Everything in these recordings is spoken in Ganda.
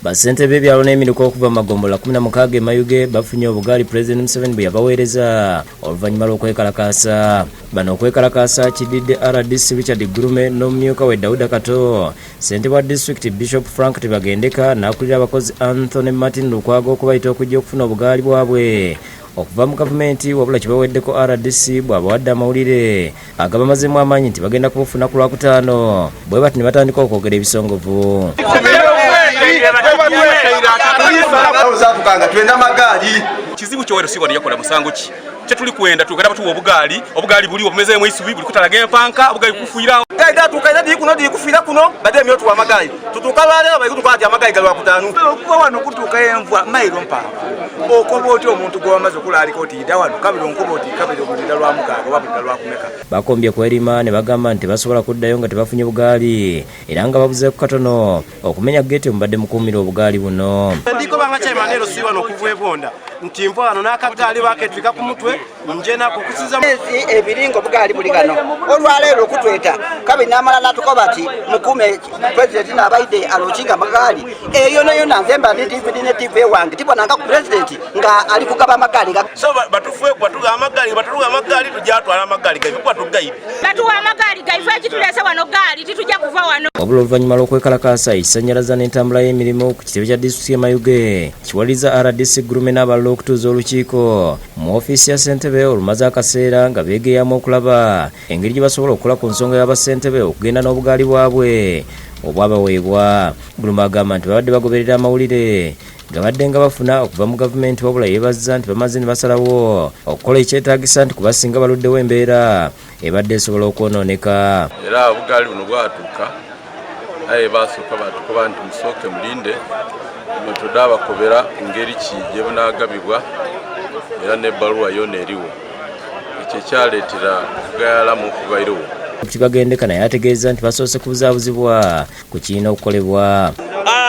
Basentebe byalo n'emiruko okuva magombola 16 Mayuge bafunye obugaali President Museveni bwe yabaweereza oluvannyuma lw'okwekalakaasa. Bano okwekalakaasa kididde RDC Richard Gurume n'omumyuka we Dauda Kato, ssentebe wa District Bishop Frank Tebagendeka n'akulira abakozi Anthony Martin Lukwago okubayita okujja okufuna obugaali bwabwe okuva mu gavumenti, wabula kibaweddeko RDC bw'abawadde amawulire agabamazeemu amaanyi nti bagenda kubufuna ku Lwakutaano, bwe bati ne batandika okwogera ebisongovu. Kizibu kyowero sibona yakola musango ki tuli kwenda tugenda batuwa obugaali buli obumezeemu isubi buli kutalaga empanka obugaali kufuira gaida tukaida di kufuira kuno bade myo tuwa magaali tutuka wale abayiku kwati amagaali galwa kutanu kuba wano kutuka envwa mailo mpa okoboti omuntu gwamaze okulali koti dawano kabiro nkoboti kabiro kudida lwa mukaga wabudda lwa kumeka bakombye kwerima ne bagamba nti basobola kuddayo nga tebafunye bugaali era nga babuze ku katono okumenya gate mubadde mukuumira obugaali buno. Ndiko banga kyemanero siwa n'okuva ebonda nti mpo ano n'akagaali baketwika ku mutwe njena kukusiza ebiringo bugaali buli gano olwaleero okutweta kabi n'amalala tukoba ati mukume president n'abaide alokinga magaali eyo nayo nanzemba ne TV wange tibonanga ku president nga ali kugaba magaali so batufuye kwatuga amagali tujatwala amagali gaife kwatugaide batuwa amagali gaife kitulese wano gaali titujja kuva wano. Wabula oluvannyuma lw'okwekalakaasa essannyalaza n'entambula y'emirimu ku kitebe kya disitulikiti y'e Mayuge kiwaliza RDC Gurume n'abalala okutuuza olukiiko mu ofiisi ya ssentebe olumaze akaseera nga beegeeyamu okulaba engeri gye basobola okukola ku nsonga y'abassentebe okugenda n'obugaali bwabwe obwabaweebwa. Gurume agamba nti babadde bagoberera amawulire gabadde nga bafuna okuva mu gavumenti, wabula yeebazza nti bamaze ne basalawo okukola ekyetaagisa nti kubasinga baluddewo embeera ebadde esobola okwonooneka. Era obugaali buno bwatuuka aye basooka batukoba nti musooke mulinde metode abakobera engeri ki gye bunaagabibwa era n'ebbaluwa yonna eriwo. Ekyo ekyaleetera okugayalamu okubairiwo. Tebagendeka naye ategeeza nti basoose kubuzaabuzibwa ku kirina okukolebwa.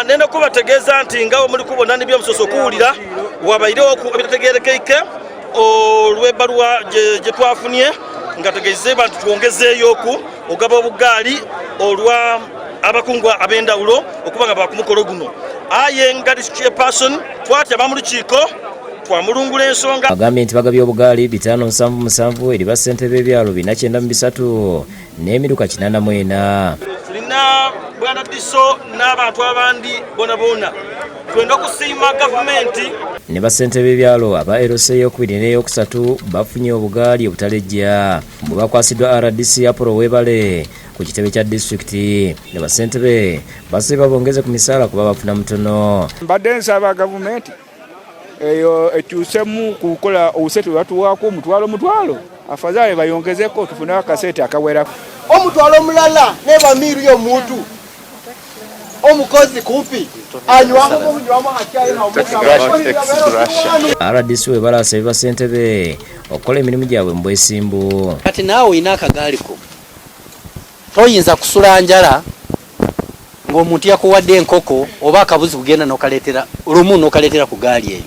nenda kubategeeza nti nga muri kubona nibyo musoso kuwulira wabairewo ebitategeerekeke olw'ebbaluwa gye twafunye nga tegeze bantu twongezeeyo ku ogaba obugaali olwa abakungu ab'endawulo okuba nga bakumukolo guno. Aye nga chairperson twatya bamulukiiko twamulungula ensonga. Agambye nti bagabye obugaali 577 eri bassentebe b'ebyalo 493 n'emiruka 84. Tulina bwana Diso n'abantu abandi bona twenda okusiima gavumenti ne bassentebe b'ebyalo aba LC y'okubiri n'eyokusatu bafunye obugaali obutalejja bwe bakwasiddwa RDC Apollo Webale ku kitebe kya disitulikiti. Ne bassentebe basaba bongeze ku misaala kuba bafuna mutono. Mbadde nsaba gavumenti eyo etuusemu kukola obusente bwatuwaako omutwalo afadhali bayongezeko tufune akasente akawera. Omutwalo omulala nebamiru y'omuntu omukozi kumpi anywamu omunywamu atyayo na RDC Webale asabye bassentebe okukola emirimu gyabwe mu bwesimbu. Kati naawe olina akagaaliko toyinza kusula njala ng'omuntu yakuwadde enkoko oba akabuzi kugenda n'okaleetera lumu n'okaleetera ku gaali eyo.